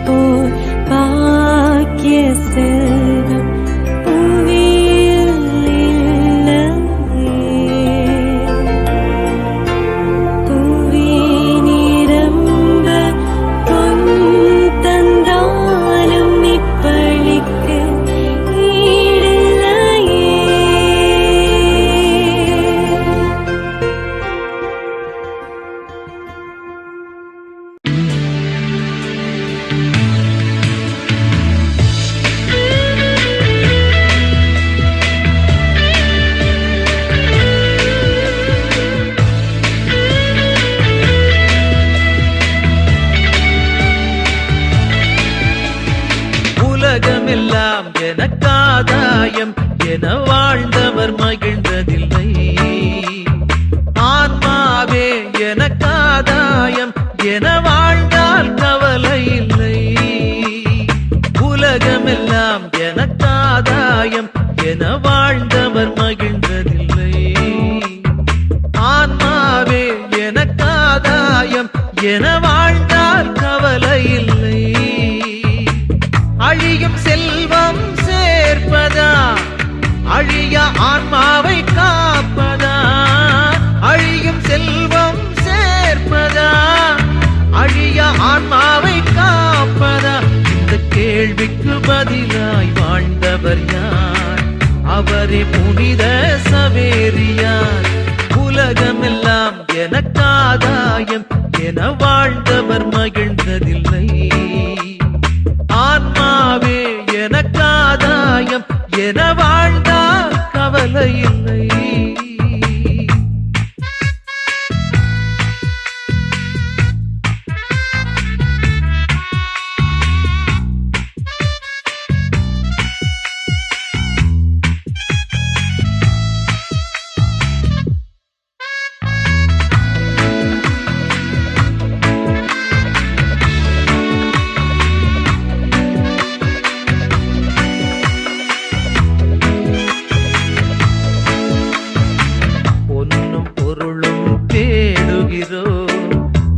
போல் பாக்கிய செல்வம் புவியில் இல்லையே. புவி நிரம்ப பொன் தந்தாலும் இப்பழிக்கு ஈடில்லையே. உலகமெல்லாம் எனக்காதாயம் என வாழ்ந்தவர் மகிழ்ந்ததில்லை. ஆன்மாவே எனக்காதாயம் என வாழ்ந்தால் கவலை இல்லை. உலகமெல்லாம் எனக்காதாயம் என வாழ்ந்தவர் மகிழ்ந்ததில்லை. ஆன்மாவே எனக்காதாயம் என வாழ்ந்தால் கவலை இல்லை. அழியும் செல்வம் சேர்ப்பதா அழிய ஆன்மாவை காப்பதா? அழியும் செல்வம் சேர்ப்பதா அழிய ஆன்மாவை காப்பதா? இந்த கேள்விக்கு பதிலாய் வாழ்ந்தவர் யார்? அவரே புனித சவேரியார். உலகமெல்லாம் எனக்காதாயம் என வாழ்ந்தவர் மகிழ்ந்ததில்லை. ஆன்மாவே எனக்காதாயம் என வாழ்ந்தால் கவலை இல்லை.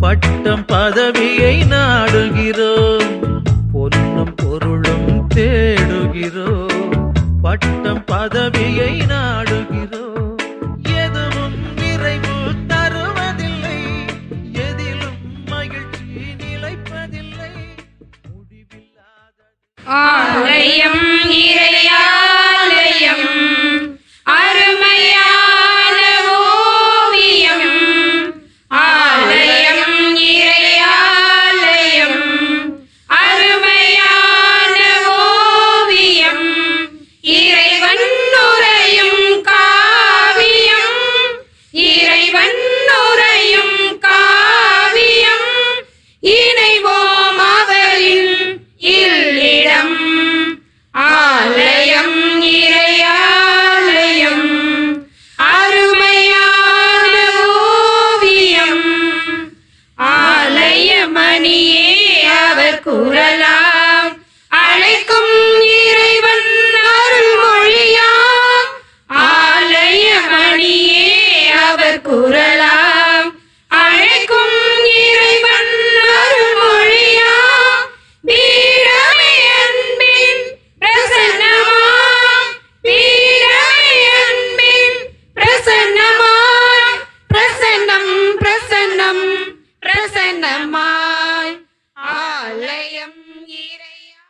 பட்டம் பதவியை நாடுகிறோம். பொன்னும் பொருளும் தேடுகிறோம். பட்டம் பதவியை நாடுகிறோம். எதுவும் நிறைவு தருவதில்லை. எதிலும் மகிழ்ச்சி நிலைப்பதில்லை. முடிவில்லாத ஆலயம் இறையாலயம் அருமையான ஓவியம். ஆலயம் இறையாலயம் அருமையான ஓவியம். இறைவன் உரையும் காவியம். இறைவன் உரையும் காவியம். இணைவோம் அவரின் இல்லிடம். ஆலயம் இறையாலயம் அருமையான ஓவியம். ஆலயமணியே அவர் குரலாம். அழைக்கும் இறைவன் அருள்மொழியாம். ஆலயமணியே அவர் குரலாம். அழைக்கும் இறைவன் அருள்மொழியாம். பீடமே அன்பின் பிரசன்னமாம். பீடமே அன்பின் பிரசன்னமாய். பிரசன்னம் பிரசன்னம் பிரசன்னமாய். ஆலயம் இறையா.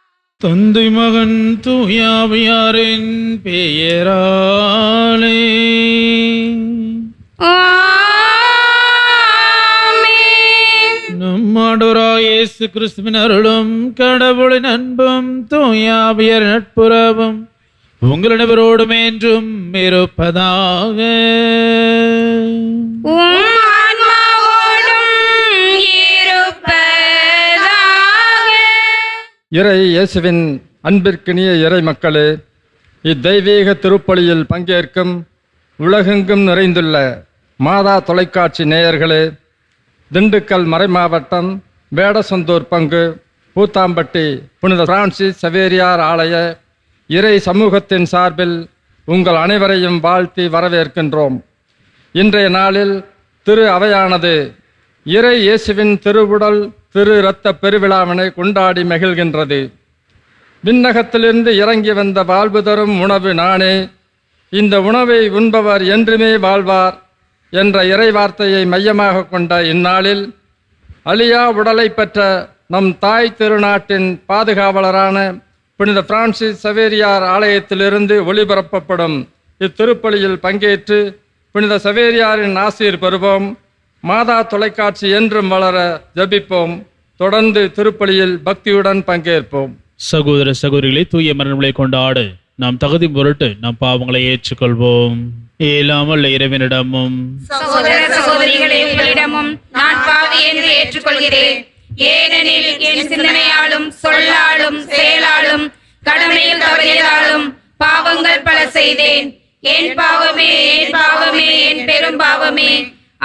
தந்தை மகன் தூயாவியாரின் பெயராலே ஆமென். நம் ஆண்டவராகிய இயேசு கிறிஸ்துவின் அருளும் கடவுளின் அன்பும் தூயாவியர் நட்புறவும் உங்களிடவரோடும் என்றும் இருப்பதாக. உம் ஆன்மாவோடும் இருப்பதாக. இறை இயேசுவின் அன்பிற்கினிய இறை மக்களே, இத்தெய்வீக திருப்பலியில் பங்கேற்கும் உலகெங்கும் நிறைந்துள்ள மாதா தொலைக்காட்சி நேயர்களே, திண்டுக்கல் மறைமாவட்டம் வேடசந்தூர் பங்கு பூத்தாம்பட்டி புனித பிரான்சிஸ் சவேரியார் ஆலய இறை சமூகத்தின் சார்பில் உங்கள் அனைவரையும் வாழ்த்தி வரவேற்கின்றோம். இன்றைய நாளில் திரு அவையானது இறை இயேசுவின் திருவுடல் திரு இரத்த பெருவிழாவினை கொண்டாடி மகிழ்கின்றது. விண்ணகத்திலிருந்து இறங்கி வந்த வாழ்வு தரும் உணவு நானே, இந்த உணவை உண்பவர் என்றுமே வாழ்வார் என்ற இறைவார்த்தையை மையமாக கொண்ட இந்நாளில் அழியா உடலை பெற்ற நம் தாய் திருநாட்டின் பாதுகாவலரான புனித பிரான்சிஸ் சவேரியார் ஆலயத்திலிருந்து ஒளிபரப்பப்படும் இத்திருப்பலியில் பங்கேற்று புனித சவேரியாரின் ஆசீர் பெறுவோம். மாதா தொலைக்காட்சி என்றும் வளர ஜபிப்போம். தொடர்ந்து திருப்பலியில் பக்தியுடன் பங்கேற்போம். சகோதர சகோதரிகளை தூய மரணங்களை கொண்டாடு நாம் தகுதி பொருட்டு நம் பாவங்களை ஏற்றுக்கொள்வோம். இயலாமல் இறைவனிடமும் சகோதர சகோதரிகளே, உங்களிடமும் நான் பாவி என்று ஏற்றுக்கொள்கிறேன். ஏனெனில் என் சிந்தனையாலும் சொல்லாலும் செயலாலும் கடமையில் தவறியதாலும் பாவங்கள் பல செய்தேன். என் பாவமே, என் பாவமே, என் பெரும் பாவமே.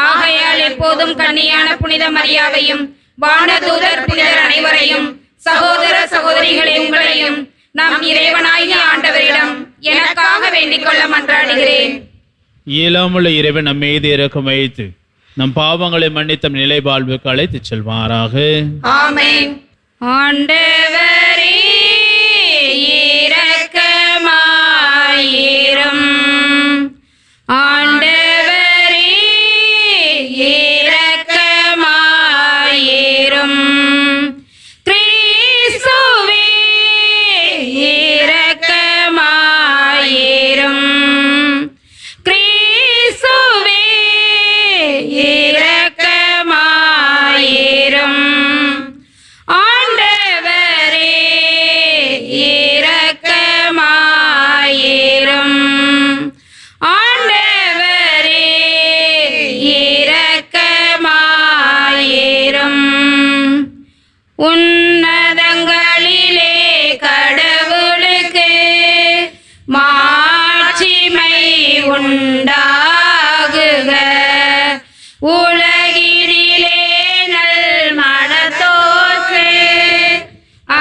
ஆகையால் எப்போதும் கன்னியான புனித மரியாவையும் வானதூதர் புனிதர் அனைவரையும் சகோதர சகோதரிகளே உங்களையும் நம் இறைவனாகிய ஆண்டவரிடம் எனக்காக வேண்டிக் கொள்ள மன்றாடுகிறேன். இயலாமல் இறைவன் நம் மீது இரக்கம் வைத்து நம் பாவங்களை மன்னித்த நிலை வாழ்வுக்கு அழைத்துச் செல்வாராக. ஆமென். ஆண்டவரே இரக்கமாயிரும். ஆண்டவரே இரக்கமாயிரும். கிறிஸ்துவே இரக்கமாயிரும். கிறிஸ்துவே இரக்கமாயிரும். ஆண்டவரே இரக்கமாயிரும். ஆண்டவரே இரக்கமாயிரும். உன்னதங்களிலே கடவுளுக்கு மாட்சிமை உண்டாகுக. உலகினிலே நல் மனத்தோர்க்கு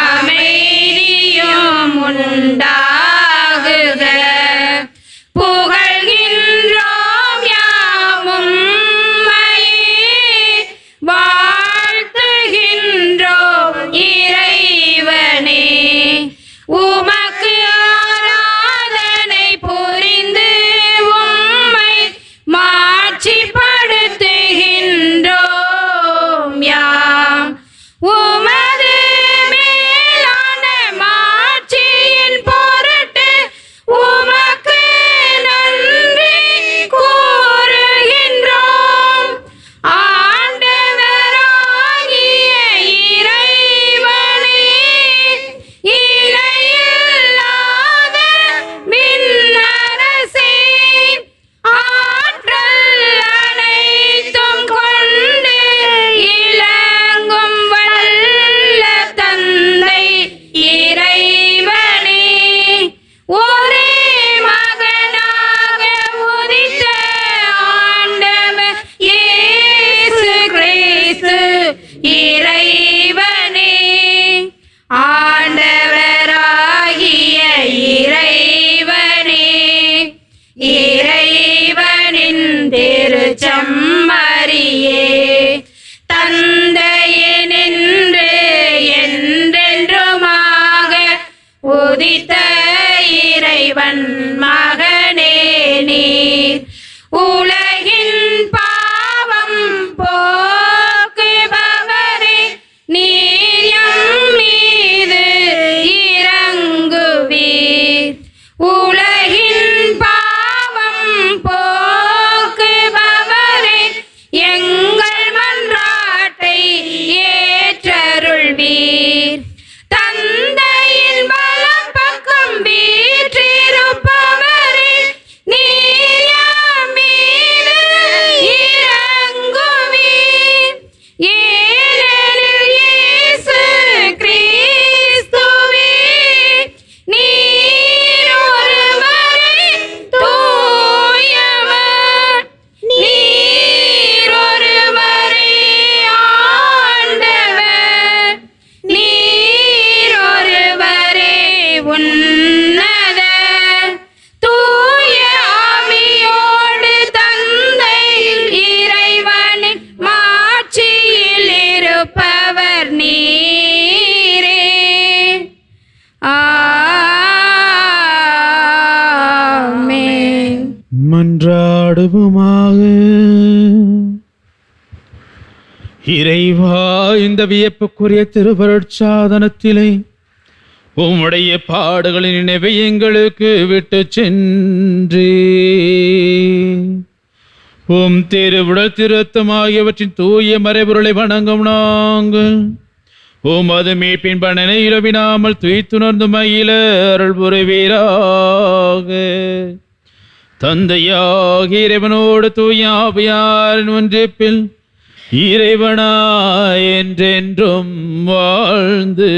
அமைதியும் உண்டாகுக. புகழ்கின்றோம் யாமும் வாழ்த்துகின்றோம் இறைவனே. உமக்கு ஆராதனை புரிந்து உம்மை மாட்சிப்படுத்துகின்றோம் யாம். உமது மேலான மாட்சியின் பொருட்டு உமக்கு நன்றி கூறுகின்றோம். ஆண்டவராகிய இறைவனே, இணையில்லாத விண்ணரசே, ஆற்றல் அனைத்தும் கொண்டு இலங்கும் வல்ல தந்தை இறைவனே, ஒரே மகனாக உதித்த ஆண்டவர் இயேசு கிறிஸ்து இறைவனே, ஆண்டவராகிய இறைவனே, இறைவனின் திருச்சம்மரியே, தந்தையினின்று என்றென்றுமாக உதித்த இறைவன் மகனே நீர். உலகின் பாவம் போக்குபவரே, நீர் எம் மீது இரங்குவீர். உலகின் பாவம் போக்குபவரே, எங்கள் மன்றாட்டை ஏற்றருள்வீர். தந்தையின் வலப்பக்கம் இறைவா, இந்த வியப்புக்குரிய திருவருட்சாதனத்திலே உம்முடைய பாடுகளின் நினைவை எங்களுக்கு விட்டு சென்றே உம் திருவுடல் திருத்தம் ஆகியவற்றின் தூய மறைபொருளை வணங்கும் நாங்கள் உமது மீட்பின் பலனை இழவினாமல் துய்த்துணர்ந்து மகிழ அருள் புரிவீராக. தந்தையாகிய இறைவனோடு தூய ஆவியாரின் ஒன்றிப்பில் இறைவனாய் என்றென்றும் வாழ்ந்து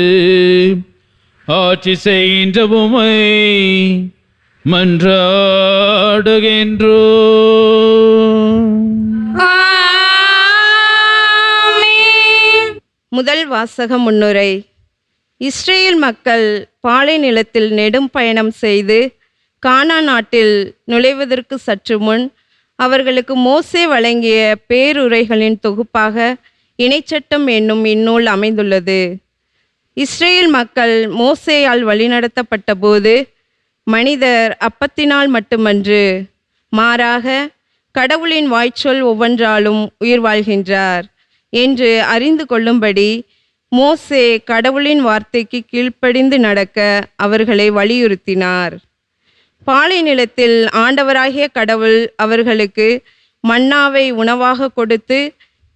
ஆட்சி செய்கின்ற உம்மை மன்றாடுகின்றோம். முதல் வாசக முன்னுரை. இஸ்ரேல் மக்கள் பாலை நிலத்தில் நெடும் பயணம் செய்து கானான் நாட்டில் நுழைவதற்கு சற்று முன் அவர்களுக்கு மோசே வழங்கிய பேருரைகளின் தொகுப்பாக இணைச்சட்டம் என்னும் இந்நூல் அமைந்துள்ளது. இஸ்ரேல் மக்கள் மோசேயால் வழிநடத்தப்பட்ட போது மனிதர் அப்பத்தினால் மட்டுமன்று, மாறாக கடவுளின் வாய்ச்சொல் ஒவ்வொன்றாலும் உயிர் வாழ்கின்றார் என்று அறிந்து கொள்ளும்படி மோசே கடவுளின் வார்த்தைக்கு கீழ்ப்படிந்து நடக்க அவர்களை வலியுறுத்தினார். பாலை நிலத்தில் ஆண்டவராகிய கடவுள் அவர்களுக்கு மன்னாவை உணவாக கொடுத்து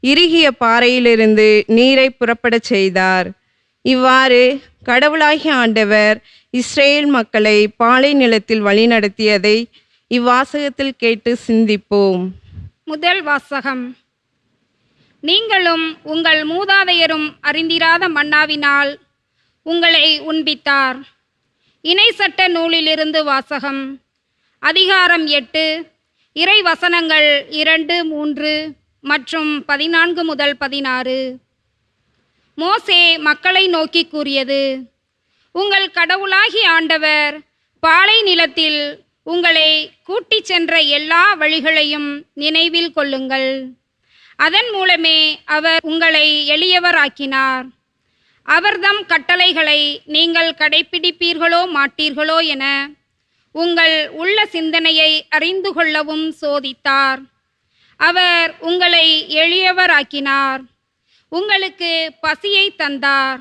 இறுகிய பாறையிலிருந்து நீரை புறப்படச் செய்தார். இவ்வாறு கடவுளாகிய ஆண்டவர் இஸ்ரேல் மக்களை பாலை நிலத்தில் வழிநடத்தியதை இவ்வாசகத்தில் கேட்டு சிந்திப்போம். முதல் வாசகம். நீங்களும் உங்கள் மூதாதையரும் அறிந்திராத மன்னாவினால் உங்களை உண்பித்தார். இணை சட்ட நூலிலிருந்து வாசகம். அதிகாரம் 8, இறை வசனங்கள் 2, 3 மற்றும் 14 முதல் 16. மோசே மக்களை நோக்கி கூறியது: உங்கள் கடவுளாகிய ஆண்டவர் பாலை நிலத்தில் உங்களை கூட்டிச் சென்ற எல்லா வழிகளையும் நினைவில் கொள்ளுங்கள். அதன் மூலமே அவர் உங்களை எளியவராக்கினார். அவர்தம் கட்டளைகளை நீங்கள் கடைப்பிடிப்பீர்களோ மாட்டீர்களோ என உங்கள் உள்ள சிந்தனையை அறிந்து கொள்ளவும் சோதித்தார். அவர் உங்களை எளியவராக்கினார். உங்களுக்கு பசியை தந்தார்.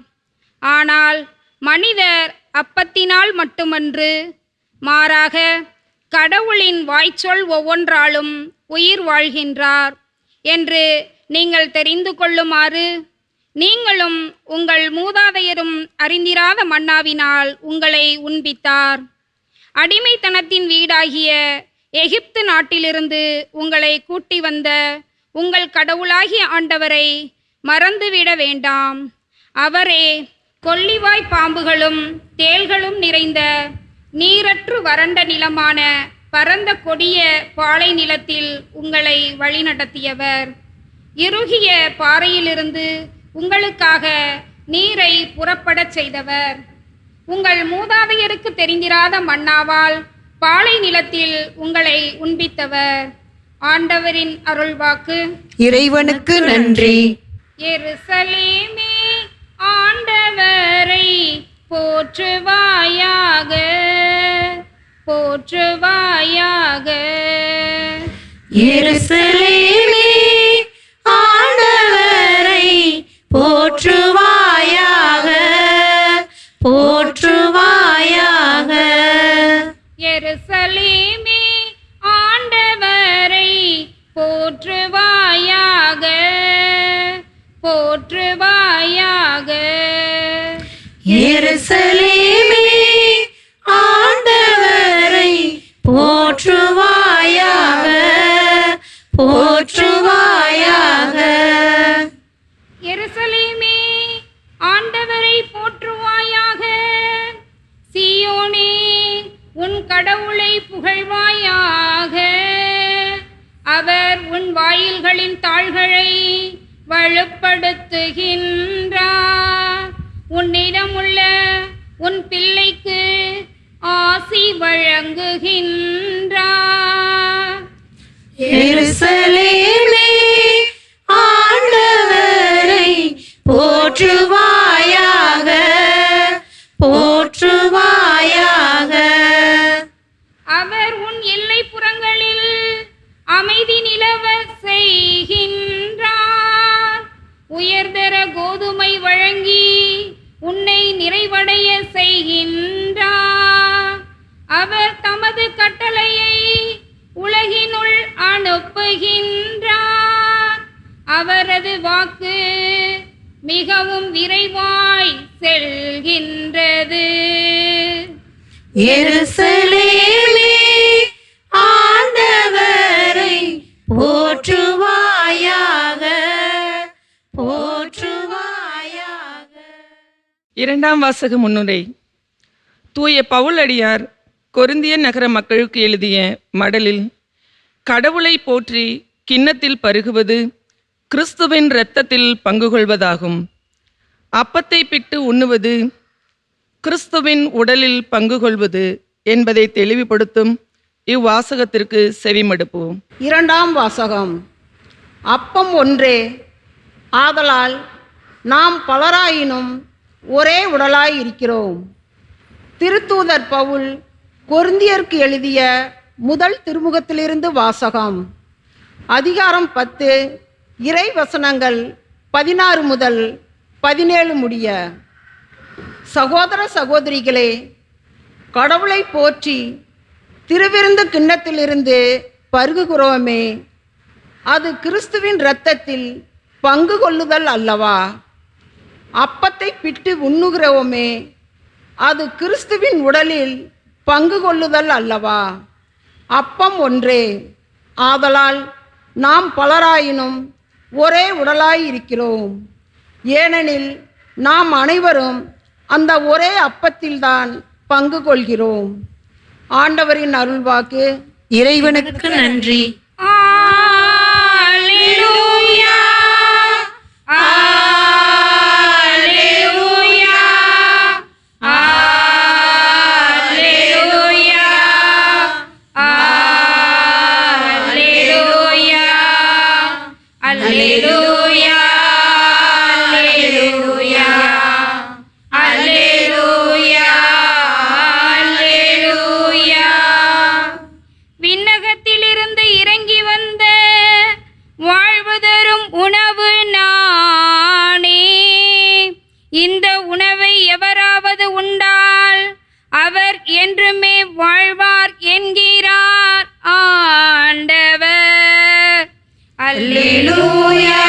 ஆனால் மனிதர் அப்பத்தினால் மட்டுமன்று, மாறாக கடவுளின் வாய்ச்சொல் ஒவ்வொன்றாலும் உயிர் வாழ்கின்றார் என்று நீங்கள் தெரிந்து கொள்ளுமாறு நீங்களும் உங்கள் மூதாதையரும் அறிந்திராத மன்னாவினால் உங்களை உண்பித்தார். அடிமைத்தனத்தின் வீடாகிய எகிப்து நாட்டிலிருந்து உங்களை கூட்டி வந்த உங்கள் கடவுளாகிய ஆண்டவரை மறந்துவிட வேண்டாம். அவரே கொள்ளிவாய் பாம்புகளும் தேள்களும் நிறைந்த நீரற்று வறண்ட நிலமான பரந்த கொடிய பாலை நிலத்தில் உங்களை வழிநடத்தியவர். இறுகிய பாறையிலிருந்து உங்களுக்காக நீரை புறப்படச் செய்தவர். உங்கள் மூதாதையருக்கு தெரிந்திராத மன்னாவால் பாலை நிலத்தில் உங்களை உண்பித்தவர். ஆண்டவரின் அருள்வாக்கு. இறைவனுக்கு நன்றி. எருசலேமே ஆண்டவரை போற்றுவாயாக, போற்றுவாயாக. எருசலேமே ஆண்டவரை போற்றுவாயாக, போற்றுவாயாக. எருசலேமே ஆண்டவரை போற்றுவாயாக, போற்றுவாயாக. எருசலேமே ஆண்டவரை போற்றுவாயாக, போற்றுவாயாக. எருசலேமே ஆண்டவரை போற்றுவாயாக. சீயோனே உன் கடவுளை புகழ்வாயாக. அவர் உன் வாயில்களின் தாள்களை வலுப்படுத்துகின்றார். உன்னிடமுள்ள உன் பிள்ளைக்கு ஆசி வழங்குகின்றார். எருசலேமே ஆண்டவரை போற்றுவாயாக, போற்றுவாயாக. அவர் உன் எல்லை புறங்களில் அமைதி நிலவ செய்கின்றார். உயர்தர கோதுமை வழங்கி உன்னை நிறைவடைய செய்கின்றார். அவர் தமது கட்டளையை உலகினுள் அனுப்புகின்றார். அவரது வாக்கு மிகவும் விரைவாய் செல்கின்றது. எருசலேமே ஆண்டவரை போற்றுவாயாக, போற்றுவாயாக. இரண்டாம் வாசக முன்னுரை. தூய பவுலடியார் கொரிந்திய நகர மக்களுக்கு எழுதிய மடலில் கடவுளை போற்றி கிண்ணத்தில் பருகுவது கிறிஸ்துவின் இரத்தத்தில் பங்கு கொள்வதாகும். அப்பத்தை பிட்டு உண்ணுவது கிறிஸ்துவின் உடலில் பங்கு கொள்வது என்பதை தெளிவுபடுத்தும் இவ்வாசகத்திற்கு செவிமடுப்போம். இரண்டாம் வாசகம். அப்பம் ஒன்றே, ஆதலால் நாம் பலராயினும் ஒரே உடலாய் இருக்கிறோம். திருத்தூதர் பவுல் கொரிந்தியருக்கு எழுதிய முதல் திருமுகத்திலிருந்து வாசகம். அதிகாரம் 10, இறை வசனங்கள் 16 முதல் 17 முடிய. சகோதர சகோதரிகளே, கடவுளை போற்றி திருவிருந்து கிண்ணத்திலிருந்து பருகுகிறோமே, அது கிறிஸ்துவின் இரத்தத்தில் பங்கு கொள்ளுதல் அல்லவா? அப்பத்தை பிட்டு உண்ணுகிறோமே, அது கிறிஸ்துவின் உடலில் பங்கு கொள்ளுதல் அல்லவா? அப்பம் ஒன்றே, ஆதலால் நாம் பலராயினும் ஒரே உடலாய் இருக்கிறோம். ஏனெனில் நாம் அனைவரும் அந்த ஒரே அப்பத்தில்தான் பங்கு கொள்கிறோம். ஆண்டவரின் அருள்வாக்கு. இறைவனுக்கு நன்றி. அல்லேலூயா, அல்லேலூயா, அல்லேலூயா, அல்லேலூயா, அல்லேலூயா, அல்லேலூயா, அல்லேலூயா, அல்லேலூயா. விண்ணகத்திலிருந்து இறங்கி வந்த வாழ்வு தரும் உணவு நானே. இந்த உணவை எவராவது உண்டால் அவர் என்றுமே வாழ்வார் என்கிறார் ஆண்டவர். அல்லேலூயா,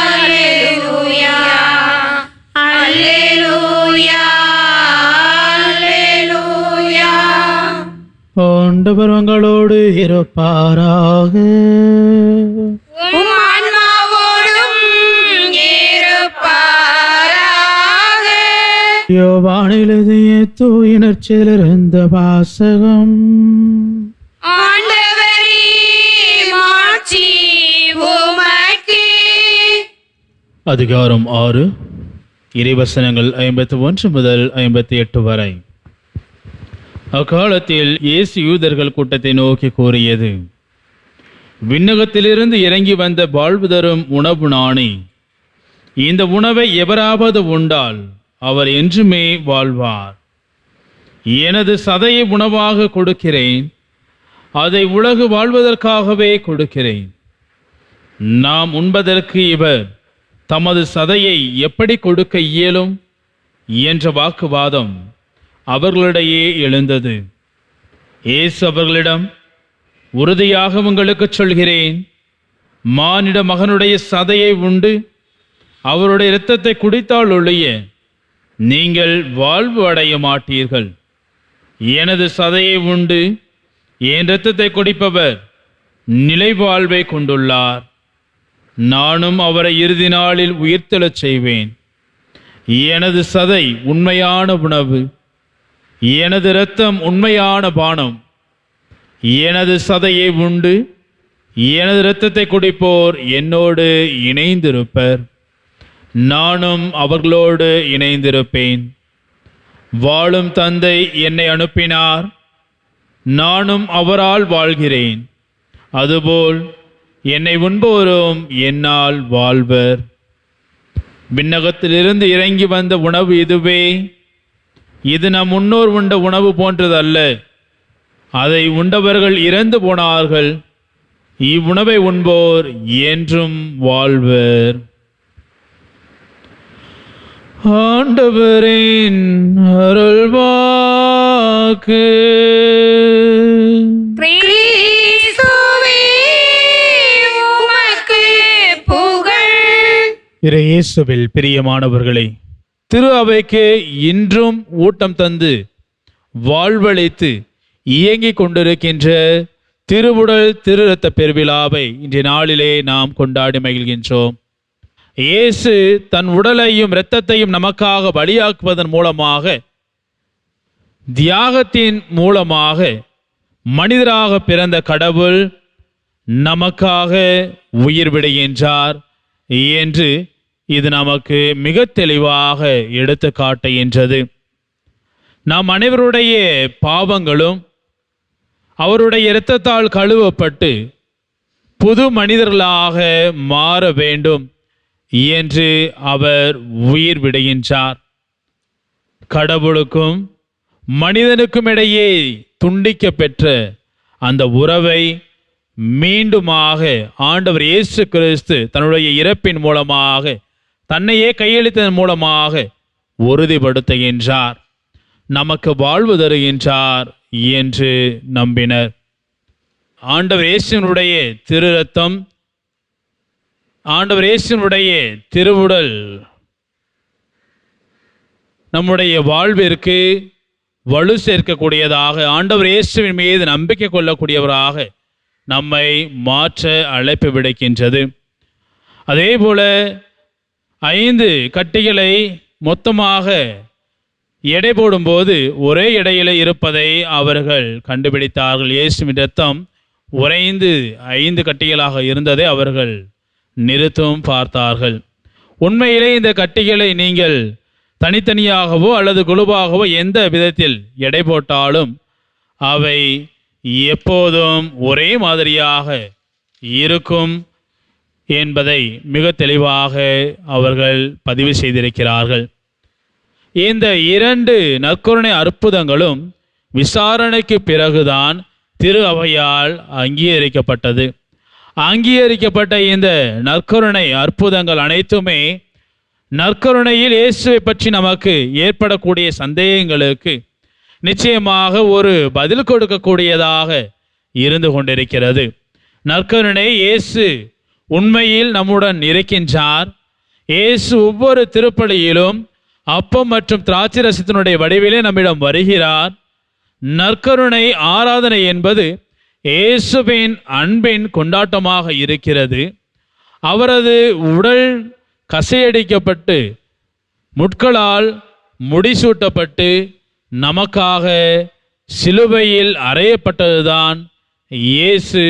அல்லேலூயா, அல்லேலூயா, அல்லேலூயா. ஆண்டவர் உங்களோடு இருப்பாராக. உம் ஆன்மாவோடும் இருப்பாராக. யோவானில் எழுதிய தூய நற்செய்தியிலிருந்து வாசகம். ஆண்டவரே, மாட்சி உமக்கே. அதிகாரம் 6, இறைவசனங்கள் 51 முதல் 58 வரை. அக்காலத்தில் இயேசு யூதர்கள் கூட்டத்தை நோக்கி கூறியது, விண்ணகத்திலிருந்து இறங்கி வந்த வாழ்வு தரும் உணவு நானே. இந்த உணவை எவராவது உண்டால் அவர் என்றுமே வாழ்வார். எனது சதையை உணவாக கொடுக்கிறேன், அதை உலகு வாழ்வதற்காகவே கொடுக்கிறேன். நாம் உண்பதற்கு இவர் தமது சதையை எப்படி கொடுக்க இயலும் என்ற வாக்குவாதம் அவர்களிடையே எழுந்தது. இயேசு அவர்களிடம், உறுதியாக உங்களுக்கு சொல்கிறேன், மானிட மகனுடைய சதையை உண்டு அவருடைய இரத்தத்தை குடித்தால் ஒழிய நீங்கள் வாழ்வு அடைய மாட்டீர்கள். எனது சதையை உண்டு என் இரத்தத்தை குடிப்பவர் நிலை வாழ்வை கொண்டுள்ளார். நானும் அவரை இறுதி நாளில் உயிர்த்தெழச் செய்வேன். எனது சதை உண்மையான உணவு, எனது இரத்தம் உண்மையான பானம். எனது சதையை உண்டு எனது இரத்தத்தை குடிப்போர் என்னோடு இணைந்திருப்பர், நானும் அவர்களோடு இணைந்திருப்பேன். வாழும் தந்தை என்னை அனுப்பினார், நானும் அவரால் வாழ்கிறேன். அதுபோல் என்னை உண்போரும் என்னால் வாழ்வர். விண்ணகத்திலிருந்து இறங்கி வந்த உணவு இதுவே. இது நம் முன்னோர் உண்ட உணவு போன்றதல்ல. அதை உண்டவர்கள் இறந்து போனார்கள். இவ்வுணவை உண்போர் என்றும் வாழ்வர். ஆண்டவரின் அருள்வாக்கு. கிறிஸ்துவே உமக்கு புகழ். இயேசுவில் பிரியமானவர்களே, திரு அவைக்கு இன்றும் ஊட்டம் தந்து வாழ்வளித்து இயங்கிக் கொண்டிருக்கின்ற திருவுடல் திரு இரத்த பெருவிழாவை இன்றைய நாளிலே நாம் கொண்டாடி மகிழ்கின்றோம். இயேசு தன் உடலையும் இரத்தத்தையும் நமக்காக பலியாக்குவதன் மூலமாக, தியாகத்தின் மூலமாக மனிதராக பிறந்த கடவுள் நமக்காக உயிர் விடுகின்றார் என்று இது நமக்கு மிக தெளிவாக எடுத்து காட்டுகின்றது. நாம் அனைவருடைய பாவங்களும் அவருடைய இரத்தத்தால் கழுவப்பட்டு புது மனிதர்களாக மாற வேண்டும் என்று அவர் உயிர் விடுகின்றார். கடவுளுக்கும் மனிதனுக்கும் இடையே துண்டிக்க பெற்ற அந்த உறவை மீண்டுமாக ஆண்டவர் இயேசு கிறிஸ்து தன்னுடைய இறப்பின் மூலமாக, தன்னையே கையளித்ததன் மூலமாக உறுதிப்படுத்துகின்றார், நமக்கு வாழ்வு தருகின்றார் என்று நம்பினர். ஆண்டவர் இயேசுவினுடைய திரு இரத்தம், ஆண்டவர் இயேசுவினுடைய திருவுடல் நம்முடைய வாழ்விற்கு வலு சேர்க்கக்கூடியதாக, ஆண்டவர் இயேசுவின் மீது நம்பிக்கை கொள்ளக்கூடியவராக நம்மை மாற்ற அழைப்பு விடுக்கின்றது. அதே போல 5 கட்டிகளை மொத்தமாக எடை போடும்போது ஒரே எடையில் இருப்பதை அவர்கள் கண்டுபிடித்தார்கள். இயேசுவின் இரத்தம் உறைந்து 5 கட்டிகளாக இருந்ததை அவர்கள் நிறுத்தும் பார்த்தார்கள். உண்மையிலே இந்த கட்டிகளை நீங்கள் தனித்தனியாகவோ அல்லது குழுவாகவோ எந்த விதத்தில் எடை போட்டாலும் அவை எப்போதும் ஒரே மாதிரியாக இருக்கும் என்பதை மிக தெளிவாக அவர்கள் பதிவு செய்திருக்கிறார்கள். இந்த 2 நற்கருணை அற்புதங்களும் விசாரணைக்கு பிறகுதான் திரு அவையால் அங்கீகரிக்கப்பட்டது. அங்கீகரிக்கப்பட்ட இந்த நற்கருணை அற்புதங்கள் அனைத்துமே நற்கருணையில் இயேசுவை பற்றி நமக்கு ஏற்படக்கூடிய சந்தேகங்களுக்கு நிச்சயமாக ஒரு பதில் கொடுக்கக்கூடியதாக இருந்து கொண்டிருக்கிறது. நற்கருணை இயேசு உண்மையில் நம்முடன் இருக்கின்றார். இயேசு ஒவ்வொரு திருப்பலியிலும் அப்பம் மற்றும் திராட்சை ரசத்தினுடைய வடிவிலே நம்மிடம் வருகிறார். நற்கருணை ஆராதனை என்பது இயேசுவின் அன்பின் கொண்டாட்டமாக இருக்கிறது. அவரது உடல் கசையடிக்கப்பட்டு முட்களால் முடிசூட்டப்பட்டு நமக்காக சிலுவையில் அறையப்பட்டதுதான் இயேசு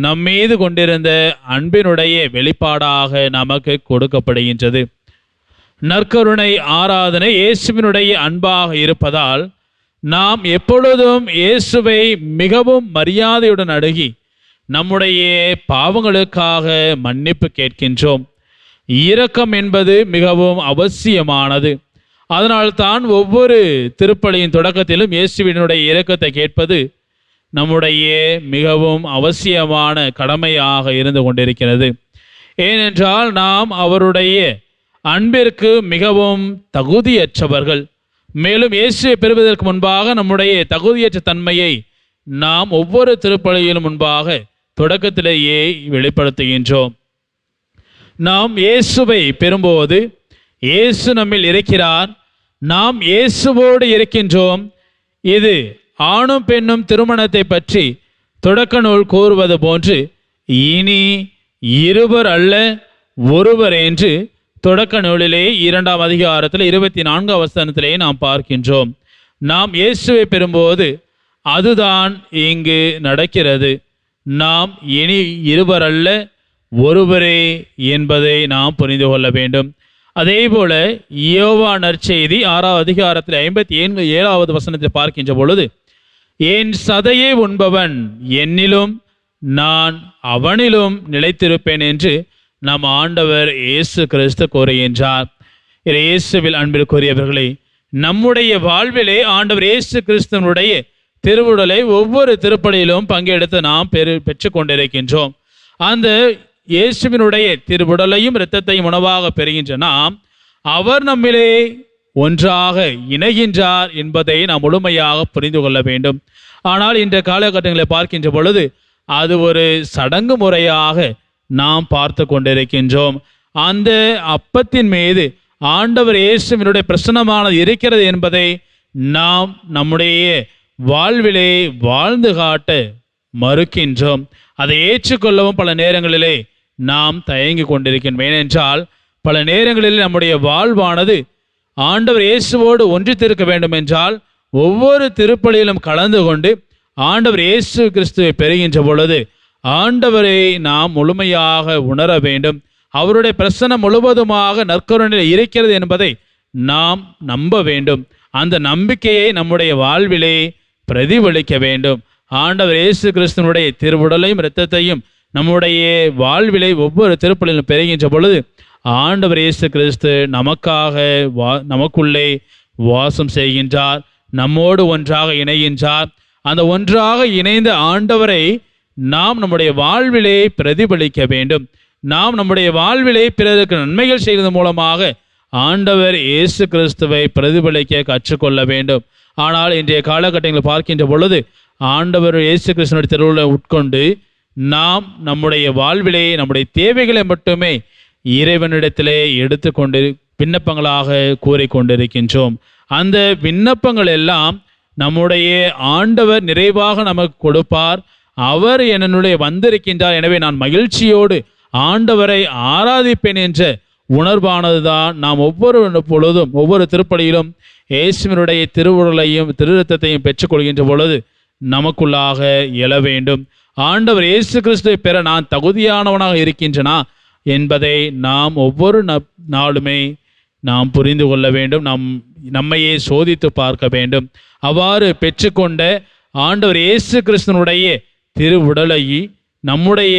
நம்மீது கொண்டிருந்த அன்பினுடைய வெளிப்பாடாக நமக்கு கொடுக்கப்படுகின்றது. நற்கருணை ஆராதனை இயேசுவினுடைய அன்பாக இருப்பதால் நாம் எப்பொழுதும் இயேசுவை மிகவும் மரியாதையுடன் அணுகி நம்முடைய பாவங்களுக்காக மன்னிப்பு கேட்கின்றோம். இரக்கம் என்பது மிகவும் அவசியமானது. அதனால்தான் ஒவ்வொரு திருப்பலியின் தொடக்கத்திலும் இயேசுவினுடைய இரக்கத்தை கேட்பது நம்முடைய மிகவும் அவசியமான கடமையாக இருந்து கொண்டிருக்கிறது. ஏனென்றால் நாம் அவருடைய அன்பிற்கு மிகவும் தகுதியற்றவர்கள். மேலும் இயேசுவை பெறுவதற்கு முன்பாக நம்முடைய தகுதியற்ற தன்மையை நாம் ஒவ்வொரு திருப்பலியிலும் முன்பாக தொடக்கத்திலேயே வெளிப்படுத்துகின்றோம். நாம் இயேசுவை பெறும்போது இயேசு நம்மில் இருக்கிறார், நாம் இயேசுவோடு இருக்கின்றோம். இது ஆணும் பெண்ணும் திருமணத்தை பற்றி தொடக்க நூல் கூறுவது போன்று இனி இருவர் அல்ல ஒருவர் என்று தொடக்க நூலிலே 2ஆம் அதிகாரத்தில் 24ஆம் வசனத்திலே நாம் பார்க்கின்றோம். நாம் இயேசுவை பெறும்போது அதுதான் இங்கு நடக்கிறது. நாம் இனி இருவர் அல்ல ஒருவரே என்பதை நாம் புரிந்து கொள்ள வேண்டும். அதே போல யோவான் நற்செய்தி 6ஆம் அதிகாரத்தில் 57ஆவது வசனத்தை பார்க்கின்ற பொழுது, என் சதையை உண்பவன் என்னிலும் நான் அவனிலும் நிலைத்திருப்பேன் என்று நம் ஆண்டவர் இயேசு கிறிஸ்து கூறுகின்றார். இயேசுவில் அன்பிற்குரியவர்களே, நம்முடைய வாழ்விலே ஆண்டவர் இயேசு கிறிஸ்துவனுடைய திருவுடலை ஒவ்வொரு திருப்பலியிலும் பங்கெடுத்து நாம் பெற்று கொண்டிருக்கின்றோம். அந்த இயேசுவினுடைய திருவுடலையும் இரத்தத்தையும் உணவாக பெறுகின்ற நாம் அவர் நம்மிலே ஒன்றாக இணைகின்றார் என்பதை நாம் முழுமையாக புரிந்து கொள்ள வேண்டும். ஆனால் இன்றைய காலகட்டங்களை பார்க்கின்ற பொழுது அது ஒரு சடங்கு முறையாக நாம் பார்த்து கொண்டிருக்கின்றோம். அந்த அப்பத்தின் மீது ஆண்டவர் இயேசுவினுடைய பிரசன்னமானது இருக்கிறது என்பதை நாம் நம்முடைய வாழ்விலே வாழ்ந்து காட்ட மறுக்கின்றோம். அதை ஏற்றுக்கொள்ளவும் பல நேரங்களிலே நாம் தயங்கி கொண்டிருக்கின்றோம். ஏனென்றால் பல நேரங்களில் நம்முடைய வாழ்வானது ஆண்டவர் இயேசுவோடு ஒன்றித்திருக்க வேண்டும் என்றால் ஒவ்வொரு திருப்பலியிலும் கலந்து கொண்டு ஆண்டவர் இயேசு கிறிஸ்துவை பெறுகின்ற பொழுது ஆண்டவரை நாம் முழுமையாக உணர வேண்டும். அவருடைய பிரசன்னம் முழுவதுமாக நற்கருணையில் இருக்கிறது என்பதை நாம் நம்ப வேண்டும். அந்த நம்பிக்கையை நம்முடைய வாழ்விலே பிரதிபலிக்க வேண்டும். ஆண்டவர் இயேசு கிறிஸ்துவனுடைய திருவுடலையும் இரத்தத்தையும் நம்முடைய வாழ்விலை ஒவ்வொரு திருப்பலிலும் பெறுகின்ற பொழுது ஆண்டவர் இயேசு கிறிஸ்து நமக்காக நமக்குள்ளே வாசம் செய்கின்றார், நம்மோடு ஒன்றாக இணைகின்றார். அந்த ஒன்றாக இணைந்த ஆண்டவரை நாம் நம்முடைய வாழ்விலே பிரதிபலிக்க வேண்டும். நாம் நம்முடைய வாழ்விலே பிறருக்கு நன்மைகள் செய்வதன் மூலமாக ஆண்டவர் இயேசு கிறிஸ்துவை பிரதிபலிக்க கற்றுக்கொள்ள வேண்டும். ஆனால் இன்றைய காலகட்டங்களில் பார்க்கின்ற பொழுது ஆண்டவர் இயேசு கிறிஸ்துவனுடைய திருவுள்ள உட்கொண்டு நாம் நம்முடைய வாழ்விலே நம்முடைய தேவைகளை மட்டுமே இறைவனிடத்திலே எடுத்துக்கொண்டு விண்ணப்பங்களாக கூறிக்கொண்டிருக்கின்றோம். அந்த விண்ணப்பங்கள் எல்லாம் நம்முடைய ஆண்டவர் நிறைவாக நமக்கு கொடுப்பார். அவர் என்னுடைய வந்திருக்கின்றார், எனவே நான் மகிழ்ச்சியோடு ஆண்டவரை ஆராதிப்பேன் என்ற உணர்வானதுதான் நாம் ஒவ்வொரு பொழுதும் ஒவ்வொரு திருப்பலியிலும் இயேசுவினுடைய திருவுடலையும் திருரத்தத்தையும் பெற்றுக்கொள்கின்ற பொழுது நமக்குள்ளாக எழ வேண்டும். ஆண்டவர் இயேசு கிறிஸ்துவை பெற நான் தகுதியானவனாக இருக்கின்றனா என்பதை நாம் ஒவ்வொரு நாளுமே நாம் புரிந்து கொள்ள வேண்டும். நம்மையே சோதித்து பார்க்க வேண்டும். அவ்வாறு பெற்றுக்கொண்ட ஆண்டவர் இயேசு கிறிஸ்துவனுடைய திருவுடலை நம்முடைய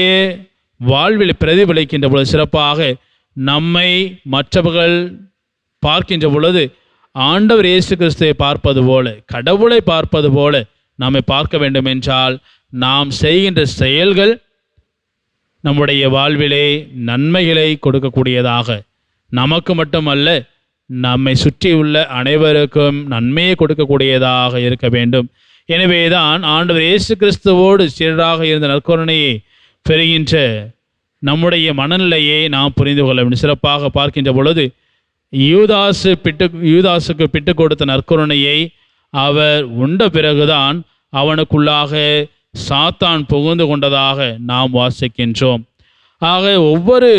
வாழ்வில் பிரதிபலிக்கின்ற பொழுது சிறப்பாக நம்மை மற்றவர்கள் பார்க்கின்ற பொழுது ஆண்டவர் இயேசு கிறிஸ்துவை பார்ப்பது போல, கடவுளை பார்ப்பது போல நம்மை பார்க்க வேண்டும் என்றால் நாம் செய்கின்ற செயல்கள் நம்முடைய வாழ்விலே நன்மைகளை கொடுக்கக்கூடியதாக, நமக்கு மட்டுமல்ல நம்மை சுற்றியுள்ள அனைவருக்கும் நன்மையை கொடுக்கக்கூடியதாக இருக்க வேண்டும். எனவேதான் ஆண்டவர் இயேசு கிறிஸ்துவோடு சீராக இருந்த நற்கருணையை பெறுகின்ற நம்முடைய மனநிலையை நாம் புரிந்து கொள்ள வேண்டும். சிறப்பாக பார்க்கின்ற பொழுது யூதாசுக்கு பிட்டு கொடுத்த நற்கருணையை அவர் உண்ட பிறகுதான் அவனுக்குள்ளாக சாத்தான் புகுந்து கொண்டதாக நாம் வாசிக்கின்றோம். ஆக ஒவ்வொரு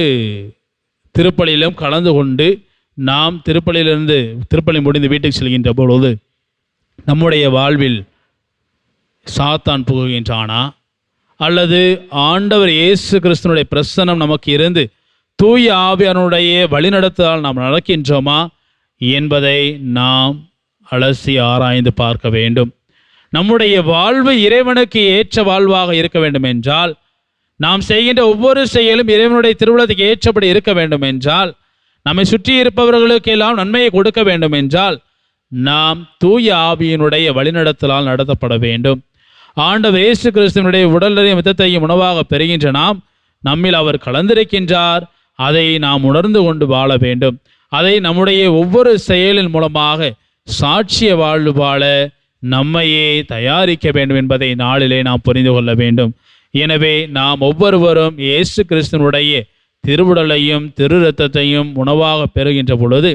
திருப்பலியிலும் கலந்து கொண்டு நாம் திருப்பலி முடிந்து வீட்டுக்கு செல்கின்ற பொழுது நம்முடைய வாழ்வில் சாத்தான் புகுகின்றானா அல்லது ஆண்டவர் இயேசு கிறிஸ்துவனுடைய பிரசன்னம் நமக்கு இருந்து தூய ஆவியானுடைய வழிநடத்தலால் நாம் நடக்கின்றோமா என்பதை நாம் அலசி ஆராய்ந்து பார்க்க வேண்டும். நம்முடைய வாழ்வு இறைவனுக்கு ஏற்ற வாழ்வாக இருக்க வேண்டும் என்றால், நாம் செய்கின்ற ஒவ்வொரு செயலும் இறைவனுடைய திருவுளத்துக்கு ஏற்றபடி இருக்க வேண்டும் என்றால், நம்மை சுற்றி இருப்பவர்களுக்கெல்லாம் நன்மையை கொடுக்க வேண்டும் என்றால் நாம் தூய ஆவியினுடைய வழிநடத்தலால் நடத்தப்பட வேண்டும். ஆண்டவர் இயேசு கிறிஸ்துவனுடைய உடலையும் இரத்தத்தையும் உணவாக பெறுகின்ற நாம் நம்மில் அவர் கலந்திருக்கின்றார். அதை நாம் உணர்ந்து கொண்டு வாழ வேண்டும். அதை நம்முடைய ஒவ்வொரு செயலின் மூலமாக சாட்சிய வாழ்வு வாழ நம்மையே தயாரிக்க வேண்டும் என்பதை நாளிலே நாம் புரிந்து கொள்ள வேண்டும். எனவே நாம் ஒவ்வொருவரும் இயேசு கிறிஸ்துவனுடைய திருவுடலையும் திரு இரத்தத்தையும் உணவாக பெறுகின்ற பொழுது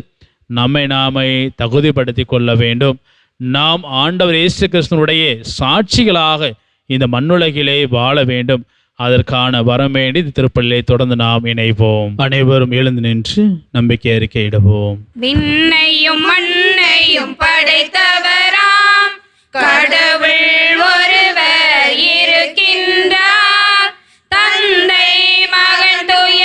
நம்மை நாமே தகுதிப்படுத்தி கொள்ள வேண்டும். நாம் ஆண்டவர் இயேசு கிறிஸ்துவனுடைய சாட்சிகளாக இந்த மண்ணுலகிலே வாழ வேண்டும். அதற்கான வரம் வேண்டி திருப்பலியை தொடர்ந்து நாம் இணைவோம். அனைவரும் எழுந்து நின்று நம்பிக்கை அறிக்கையிடுவோம். விண்ணையும் மண்ணையும் படைத்தவராம் கடவுள் ஒருவர் இருக்கின்றார். தந்தை மகன் தூய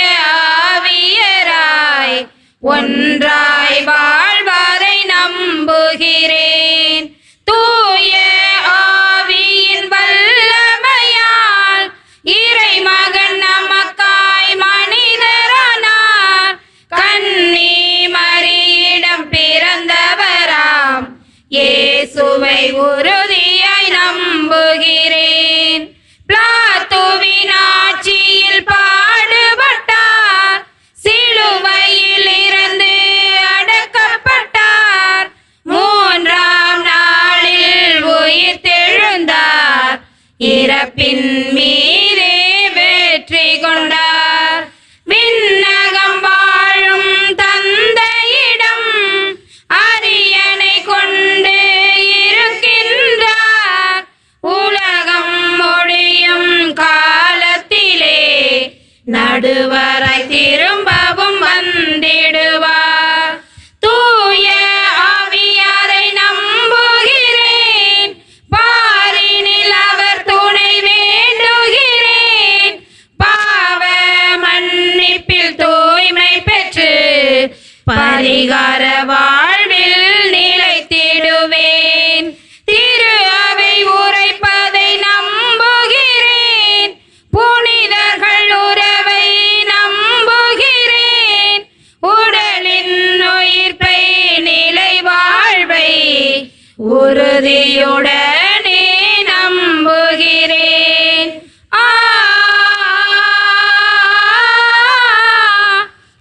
ஆவியராய் ஒன்றாய் வாழ்வதை நம்புகிறேன். தூய ஆவியின் வல்லமையால் இறை மகன் நமக்காய் மனிதரானார். கன்னி மரியிடம் பிறந்தவராம் இயேசுவை உறுதியாய் நம்புகிறேன். பிலாத்துவின் ஆட்சியில் பாடுபட்டார். சிலுவையில் இருந்து பிறப்பின் மீதே வெற்றி கொண்டார். விண்ணகம் வாழும் தந்தையிடம் அரியணை கொண்டு இருக்கின்றார். உலகம் முடியும் காலத்திலே நடுவராய் திரும்பவும் வந்திடுவார். தூய ஆவியாரை நம்புகிறேன், பாரினில் அவர் துணை வேண்டுகிறேன். பாவ மன்னிப்பில் தூய்மை பெற்று பரிகார வாழ்வில் நிலைத்திடுவேன். திரு அவை உரைப்பதை நம்புகிறேன், புனிதர்கள் உறவை நம்புகிறேன். உடலின் உயிர்ப்பை நிலை வாழ்வை உறுதியுடனே நம்புகிறேன். ஆ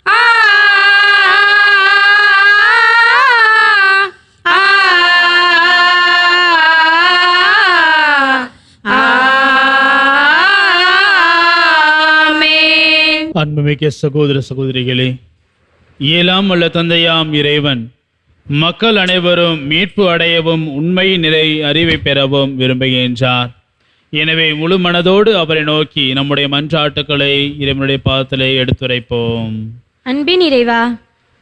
ஆ ஆ ஆமென். அன்புமிக்க சகோதர சகோதரிகளே, இயலாம் உள்ள தந்தையாம் இறைவன் மக்கள் அனைவரும் மீட்பு அடையவும் உண்மை நிறை அறிவை பெறவும் விரும்புகின்றார். எனவே முழு மனதோடு அவரை நோக்கி நம்முடைய மன்றாட்டுக்களை இறைவனுடைய பாதத்திலே எடுத்துரைப்போம். அன்பின் இறைவா,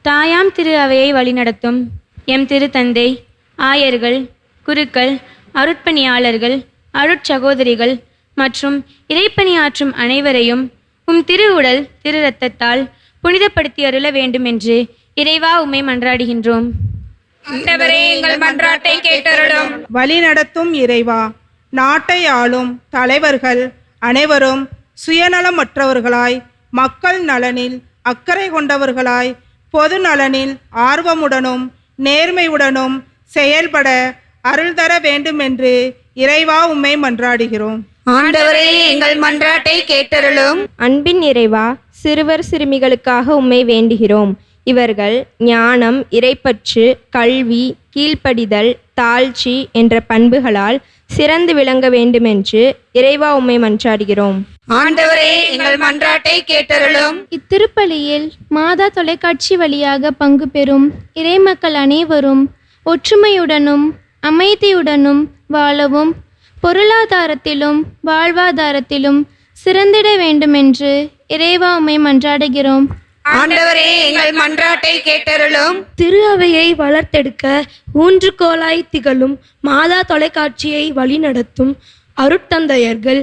தாயாம் திரு அவையை வழிநடத்தும் எம் திருத்தந்தை, ஆயர்கள், குருக்கள், அருட்பணியாளர்கள், அருட்சகோதரிகள் மற்றும் இறைப்பணியாற்றும் அனைவரையும் உம் திரு உடல் திரு இரத்தத்தால் புனிதப்படுத்தி அருள வேண்டும் என்று இறைவா உம்மை மன்றாடுகின்றோம். ஆண்டவரே, எங்கள் மன்றாட்டை கேட்டருளும். வழிநடத்தும் இறைவா, நாட்டை ஆளும் தலைவர்கள் அனைவரும் சுயநலமற்றவர்களாய், மக்கள் நலனில் அக்கறை கொண்டவர்களாய், பொது நலனில் ஆர்வமுடனும் நேர்மையுடனும் செயல்பட அருள் தர வேண்டும் என்று இறைவா உம்மை மன்றாடுகிறோம். ஆண்டவரே, எங்கள் மன்றாட்டை கேட்டருளும். அன்பின் இறைவா, சிறுவர் சிறுமிகளுக்காக உம்மை வேண்டுகிறோம். இவர்கள் ஞானம், இறைப்பற்று, கல்வி, கீழ்ப்படிதல், தாழ்ச்சி என்ற பண்புகளால் சிறந்து விளங்க வேண்டுமென்று இறைவா உம்மை மன்றாடுகிறோம். ஆண்டவரே, எங்கள் மன்றாட்டை கேட்டருளும். இத்திருப்பலியில் மாதா தொலைக்காட்சி வழியாக பங்கு பெறும் இறைமக்கள் அனைவரும் ஒற்றுமையுடனும் அமைதியுடனும் வாழவும் பொருளாதாரத்திலும் வாழ்வாதாரத்திலும் சிறந்திட வேண்டுமென்று இறைவா உம்மை மன்றாடுகிறோம். ஆண்டவரே, எங்கள் மன்றாட்டை கேட்டருளும். திரு அவையை வளர்த்தெடுக்க ஊன்றுகோலாய் திகழும் மாதா தொலைக்காட்சியை வழிநடத்தும் அருட்தந்தையர்கள்,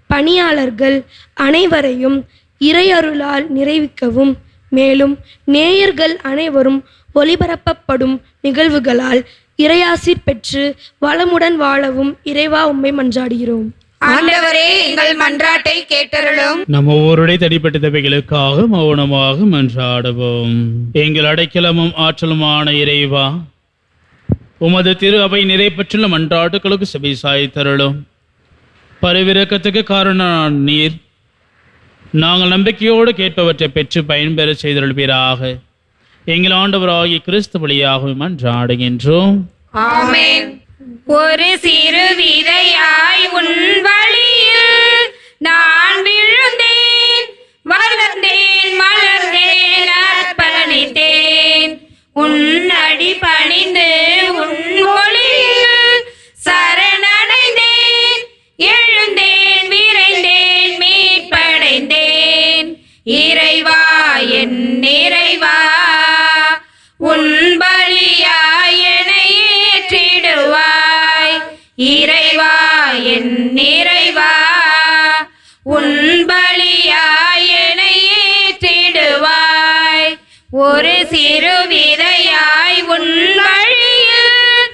பணியாளர்கள் அனைவரையும் இறையருளால் நிறைவிக்கவும், மேலும் நேயர்கள் அனைவரும் ஒளிபரப்பப்படும் நிகழ்வுகளால் இறையாசிர் பெற்று வளமுடன் வாழவும் இறைவா உம்மை மன்றாடுகிறோம். ஆண்டவரே, எங்கள் மன்றாட்டை கேட்டருளும். நம்ம ஒவ்வொருடைய தனிப்பட்ட தேவைகளுக்காக மௌனமாக மன்றாடுவோம். எங்கள் அடைக்கலமும் ஆற்றலுமான இறைவா, உமது திரு அவை நிறை பெற்றுள்ள மன்றாட்டுகளுக்கு செவி சாய்த்தருளும். பரிவிரக்கத்துக்கு காரணம் நீர். நாங்கள் நம்பிக்கையோடு கேட்பவற்றை பெற்று பயன்பெற செய்தருள்வீராக. எங்கள் ஆண்டவராகிய கிறிஸ்து வழியாக மன்றாடுகின்றோம். ஆமென். ஒரு சிறு விதையாய் உன் வழியில் நான் விழுந்தேன், வளர்ந்தேன், மலர்ந்தேன், அர்ப்பணித்தேன். உன் அடி பணிந்து உன் ஒளியில் சரணடைந்தேன், எழுந்தேன், விரைந்தேன், மீட்படைந்தேன். இறைவா, என் இறைவா, உன் பலியாய் என்னை ஏற்றிடுவாய். இறைவா, என் இறைவா, உன் பலியாய் என்னை ஏற்றிடுவாய். ஒரு சிறு விதையாய் உன் வழியில்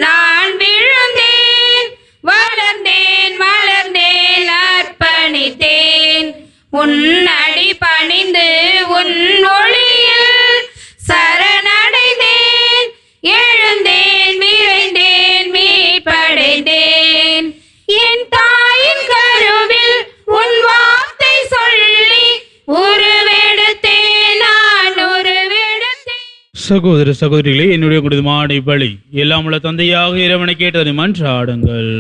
நான் விழுந்தேன், வளர்ந்தேன், மலர்ந்தேன், அர்ப்பணித்தேன். உன் அடி பணிந்து உன் ஒளியில் சரணடைந்தேன், எழுந்தேன், விரைந்தேன், மீட்படைந்தேன். சகோதர சகோதரிகளே, என்னுடைய குடும்பமான பலி எல்லாம் உள்ள தந்தையாக இறைவனை கேட்டதை மன்றாடுங்கள்.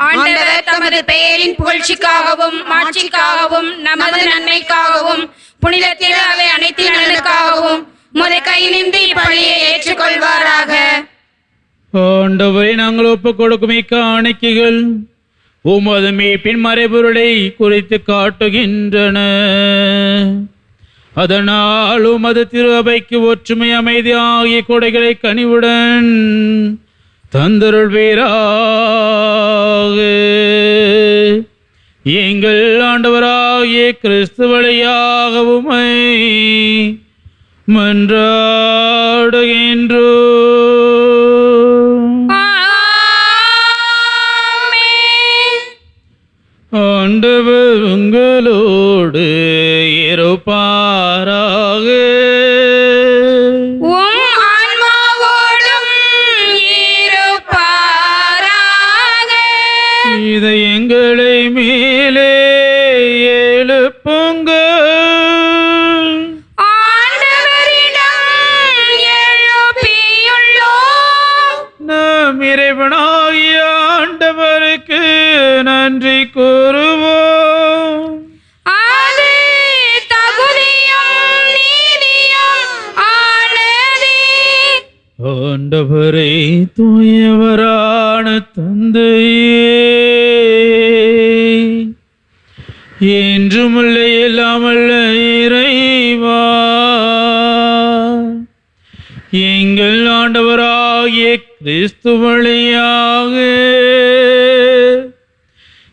ஆண்டவர் தமது பெயரின் புகழ்ச்சிக்காகவும் மாட்சிக்காகவும் நமது நன்மைக்காகவும் புனிதத்தில் அவை அனைத்து நலனுக்காகவும் உமது கையிலிருந்து இப்பலியை ஏற்றுக்கொள்வாராக. ஆண்டவரை நாங்கள் ஒப்புக் கொடுக்கும் இக்காணிக்கைகள் உமது மீட்பின் மறைபொருளை குறித்து காட்டுகின்றன. அதனால் உமது திரு அவைக்கு ஒற்றுமை அமைதி ஆகிய கொடைகளை கனிவுடன் தந்தருள்வீராக. எங்கள் ஆண்டவராகிய கிறிஸ்து வழியாக உம்மை மன்றாடுகின்றோம். ஆண்டவர் உங்களோடு இருப்பாராக. உம் ஆன்மாவோடும் இருப்பாராக. இதை எங்களை மேலே எழுப்புங்கள். ஆண்டவரிடம் எழுப்பியுள்ளோம். நம் இறைவனாகிய ஆண்டவருக்கு நன்றி கூறுவோம். அது தகுதியும் நீதியும் ஆனதே. ஆண்டவரே, தூயவரான தந்தையே, என்றுமுள்ள இல்லாமல்ல இறைவா, எங்கள் ஆண்டவராகிய கிறிஸ்து வழியாக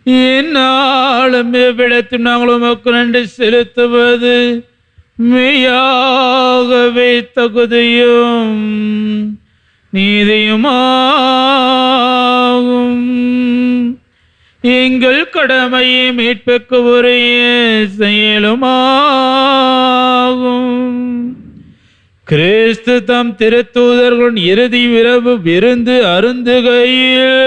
என்னாலும் எவ்விடத்தில் நாங்கள் உமக்கு நன்றி செலுத்துவது மெய்யாகவே தகுதியும் நீதியுமாகும். எங்கள் கடமையை மீட்புக்கு உரிய செயலுமாகும். கிறிஸ்து தம் திருத்தூதர்களுடன் இறுதி இரவு விருந்து அருந்துகையில்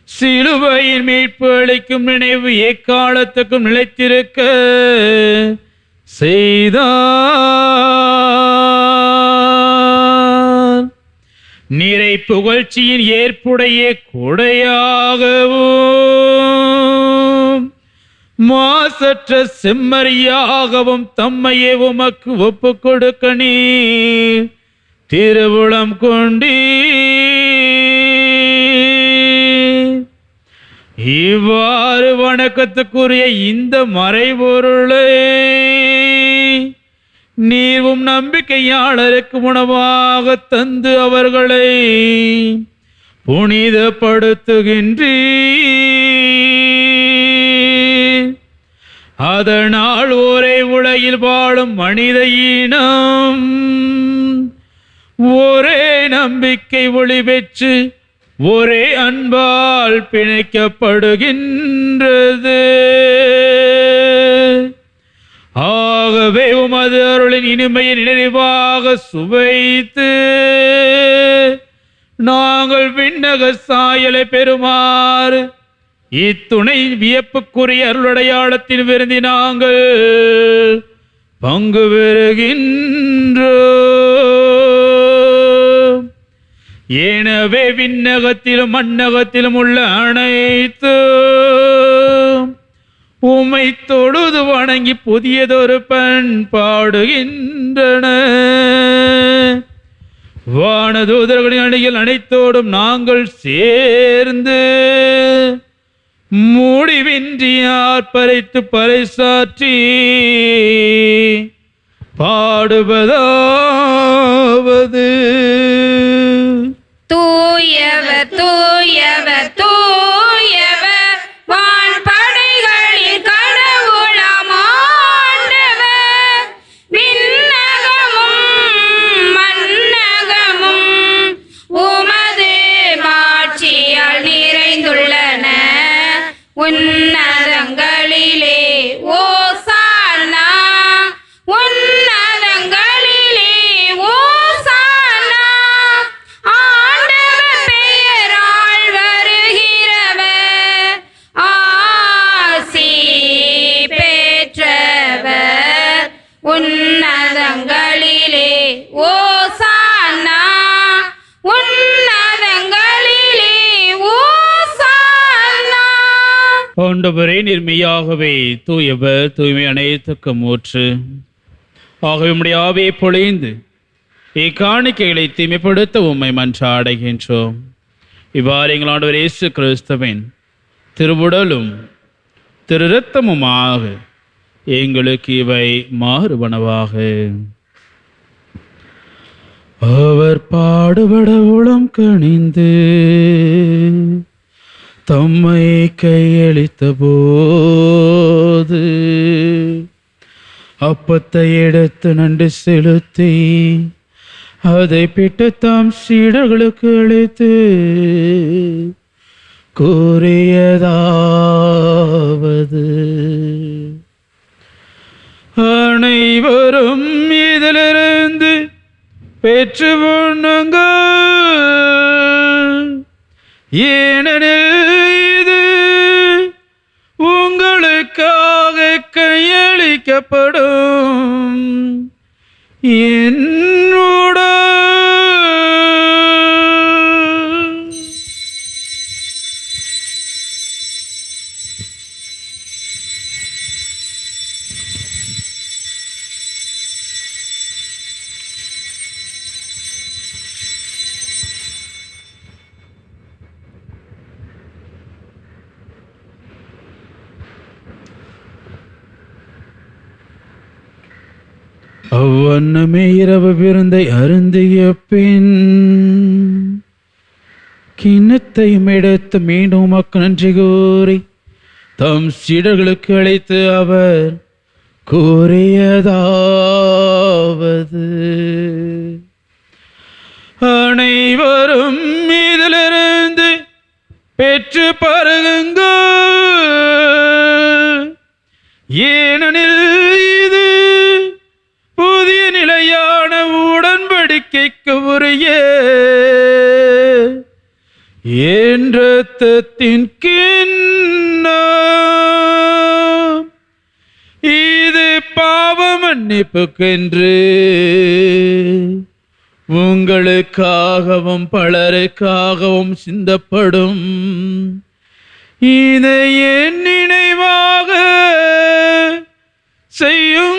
சிலுவையின் மீட்பு அளிக்கும் நினைவு எக்காலத்துக்கும் நிலைத்திருக்க செய்தார். நிறை புகழ்ச்சியின் ஏற்புடைய கொடையாகவும் மாசற்ற செம்மறியாகவும் தம்மையே உமக்கு ஒப்பு கொடுக்க நீர் திருவுளம் கொண்டீர். இவ்வாறு வணக்கத்துக்குரிய இந்த மறைபொருளை நீவும் நம்பிக்கையாளருக்கு உணவாக தந்து அவர்களை புனிதப்படுத்துகின்றீர். அதனால் ஒரே உலகில் வாழும் மனித இனம் ஒரே நம்பிக்கை ஒளி பெற்று ஒரே அன்பால் பிணைக்கப்படுகின்றது. ஆகவே உமது அருளின் இனிமையை நிறைவாக சுவைத்து நாங்கள் விண்ணக சாயலை பெறுமாறு இத்துணை வியப்புக்குரிய அருளடையாளத்தின் விருந்தி நாங்கள் பங்கு பெறுகின்றோம். எனவே விண்ணகத்திலும் மண்ணகத்திலும் உள்ள அனைத்து உம்மை தொழுது வணங்கி புதியதொரு பண்பாடுகின்றன. வானதூதர்களின் அணிகள் அனைத்தோடும் நாங்கள் சேர்ந்து முடிவின்றி ஆர்ப்பரித்து பறைசாற்றி பாடுவதாவது: தூயவர் தூயவர் தூயவர் வான்படைகளின் கடவுளாம் ஆண்டவர். விண்ணகமும் மண்ணகமும் உமது மாட்சியால் நிறைந்துள்ளன. உன்னதங்களிலே ஓசானா, உன்னதங்களிலே ஓசானா. ஆண்டவர் பெயரால் வருகிறவர் ஆசி பெற்றவர். உன்னதங்களிலே ஆண்டவரே, நிர்மையாகவே தூயவர், தூய்மை அனைத்துக்கும் ஊற்று. ஆகவே உம்முடைய ஆவியை பொழிந்து இக்காணிக்கைகளை தூய்மைப்படுத்த உம்மை மன்றாடுகின்றோம். இவ்வாறு எங்கள் ஆண்டவர் இயேசு கிறிஸ்துவின் திருவுடலும் திரு இரத்தமுமாக எங்களுக்கு இவை மாறுபனவாக. அவர் பாடுபட உளம் கனிந்து தம்மை கையளித்த போது அப்பத்தை எடுத்து நன்றி செலுத்தி அதை பிட்டு தாம் சீடர்களுக்கு அளித்து கூறியதாவது: அனைவரும் இதிலிருந்து பெற்று உண்ணுங்கள், ஏனெனில் இது உங்களுக்காக கையளிக்கப்படும் என் உடல். அவ்வண்ணமே இரவு விருந்தை அருந்திய பின் கிண்ணத்தையும் எடுத்து மீண்டும் உமக்கு நன்றி கூறி தம் சீடர்களுக்கு அழைத்து அவர் கூறியதாவது: அனைவரும் இதிலிருந்து பெற்று பருகுங்கள், ஏனெனில் இது புதிய நிலையான உடன்படிக்கைக்கு உரிய என் இரத்தத்தின் கிண்ணம். இது பாவ மன்னிப்புக்கென்று உங்களுக்காகவும் பலருக்காகவும் சிந்தப்படும். இதை என் நினைவாக செய்யுங்கள்.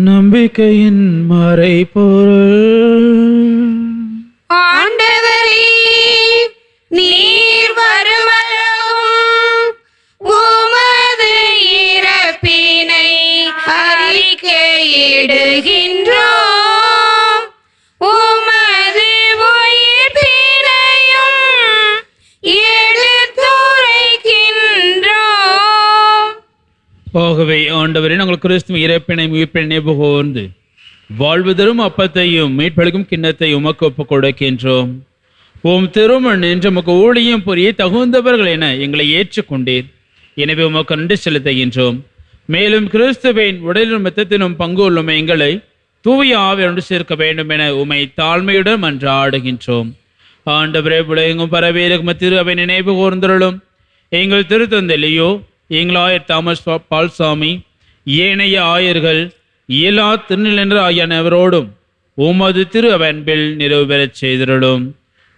நம்பிக்கையின் மறைபொருள். ஆண்டவரே, நீர் வருமளவும் உமது இறப்பினை அறிக்கையிடுகின்றோம், உமது உயிர்ப்பினையும் எடுத்துரைக்கின்றோம். ஆகவே ஆண்டவரே, நாங்கள் கிறிஸ்துவின் இறப்பினை உயிர்ப்பினை நினைவுகூர்ந்து வாழ்வு தரும் அப்பத்தையும் மீட்பளிக்கும் கிண்ணத்தை உமக்கு ஒப்புக் கொடுக்கின்றோம். உம் திருமண் என்று உமக்கு ஊழியம் புரிய தகுந்தவர்கள் என எங்களை ஏற்றுக்கொண்டீர். எனவே உமக்கு நன்றி செலுத்துகின்றோம். மேலும் கிறிஸ்துவின் உடலிலும் இரத்தத்திலும் பங்கு உள்ளும் எங்களை தூய ஆவியோடு சேர்க்க வேண்டும் என உமை தாழ்மையுடன் மன்றாடுகின்றோம். ஆண்டவரே, உலகெங்கும் பரவியிருக்கும் திரு அவை நினைவு கூர்ந்தருளும். எங்கள் திருத்தந்தை லியோ, எங்கள் ஆயர் தாமஸ் பால்சாமி, ஏனைய ஆயர்கள், எல்லா திருநிலன்ற ஆகிய அனைவரோடும் உமது திரு அன்பில் நிறைவு பெறச் செய்திருளும்.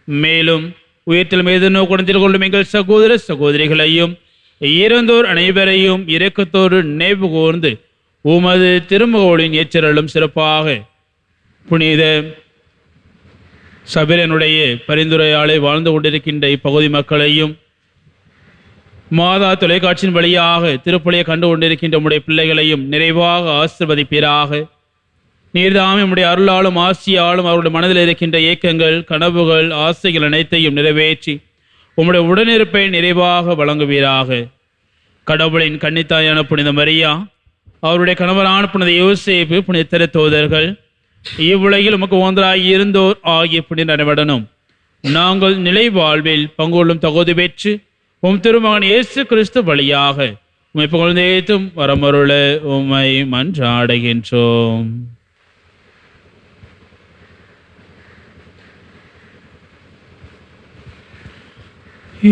மேலும் உயிர்த்தல் மீது நோக்குடன் கொள்ளும் எங்கள் சகோதர சகோதரிகளையும் இறந்தோர் அனைவரையும் இரக்கத்தோடு நினைவு கூர்ந்து உமது திருமுகோளின் ஏற்றலும் சிறப்பாக புனித சபையினுடைய பரிந்துரையாளை வாழ்ந்து கொண்டிருக்கின்ற இப்பகுதி மக்களையும் மாதா தொலைக்காட்சியின் வழியாக திருப்பலியை கண்டு கொண்டிருக்கின்ற உம்முடைய பிள்ளைகளையும் நிறைவாக ஆசீர்வதிப்பீராக. நீர்தாமே உம்முடைய அருளாலும் ஆசியாலும் அவருடைய மனதில் இருக்கின்ற ஏக்கங்கள், கனவுகள், ஆசைகள் அனைத்தையும் நிறைவேற்றி உம்முடைய உடனிருப்பை நிறைவாக வழங்குவீராக. கடவுளின் கன்னித்தாயான புனித மரியா, அவருடைய கணவரான புனித யோசேப்பு, புனித திருத்தூதர்கள், இவ்வுலகில் உமக்கு ஒன்றாகி இருந்தோர் ஆகிய புனித அனைவருடனும் நாங்கள் நிலை வாழ்வில் பங்கொள்ளும் தகுதி பெற்று உம் திருமகன் இயேசு கிறிஸ்து வழியாக உம்மை புகழ்ந்தேத்தும் வரமருள உம்மை மன்றாடுகின்றோம்.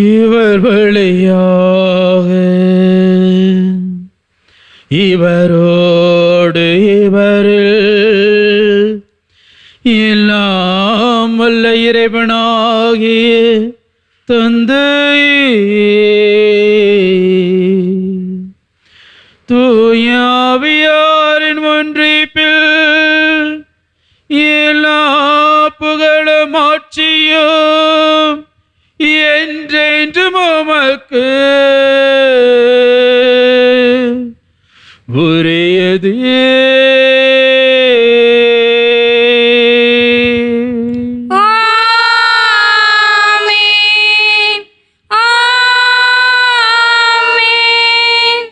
இவர் வழியாக இவரோடு இவரில் எல்லாம் வல்ல இறைவனாகிய தந்தையே தூயாவியாரின் ஒன்றிப்பில் எல்லா புகழும் ஆட்சியும் என்றென்றும் உமக்கு உரியது. ஆமென். ஆமென்.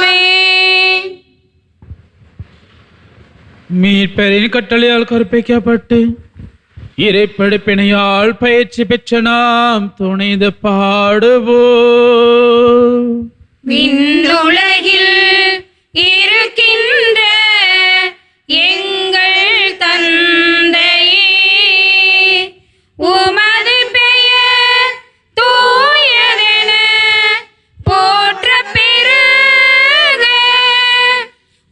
ஆமென். மீட்பரின் கட்டளையால் கற்பிக்கப்பட்டு இறைப்படிப்பினையால் பயிற்சி பெற்ற நாம் துணிந்து பாடுவோம். விண்ணுலகில் இருக்கின்ற எங்கள் தந்தையே, உமது பெயர் தூயதென போற்ற பெருக,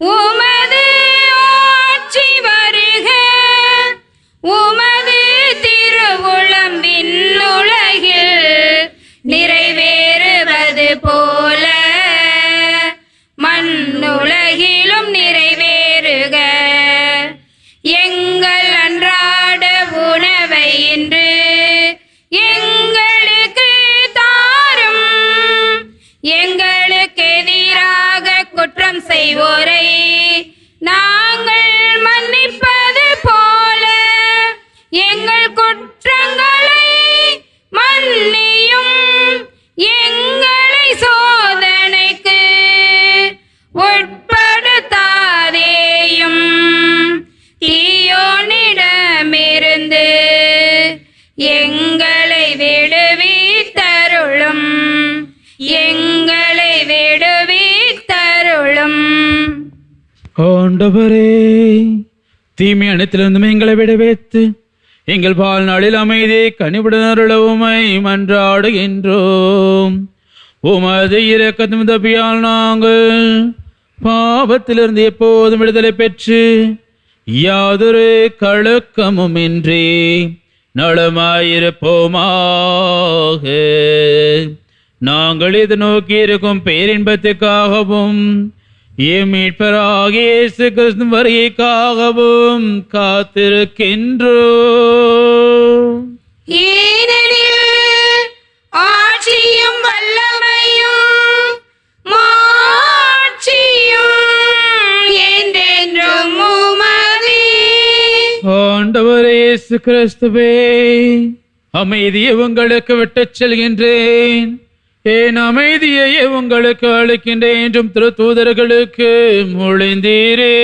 உமது ஆட்சி வருக, உமது திருவுளம் விண்ணுலகில் நிறைவேறுவது போல மண்ணுலகிலும் நிறைவேறுக. எங்கள் அன்றாட உணவை இன்று எங்களுக்கு தாரும். எங்களுக்கு எதிராக குற்றம் செய்வோரை நாங்கள் மன்னிப்பது போல எங்கள் குற்றங்களை மன்னியும். எங்களை சோதனைக்கு உட்படுத்தாதேயும், தீயோனிடமிருந்து எங்களை விடுவித்தருளும். எங்களை விடுவித்தருளும். ஆண்டவரே, தீமை அனைத்திலிருந்தும் எங்களை விடுவித்து எங்கள் வாழ்நாளில் அமைதியை கனிவுடன் அருள உம்மை மன்றாடுகின்றோம். உமது இரக்கத்தின் உதவியால் நாங்கள் பாவத்திலிருந்து எப்போதும் விடுதலை பெற்று யாதொரு கலக்கமும் இன்றி நலமாயிருப்போமாக. நாங்கள் இது நோக்கி இருக்கும் பேரின்பத்துக்காகவும் மீட்பராகிய இயேசு கிறிஸ்து வருகைக்காகவும் காத்திருக்கின்றோம். ஏனெனில் ஆட்சியும் வல்லமையும் மாட்சியும் என்றென்றும் உமதே. ஆண்டவரே இயேசு கிறிஸ்துவே, அமைதியை உங்களுக்கு விட்டுச் செல்கின்றேன், என் அமைதியை உங்களுக்கு அளிக்கின்றேன் என்றும் திருத்தூதர்களுக்கு மொழிந்தீரே.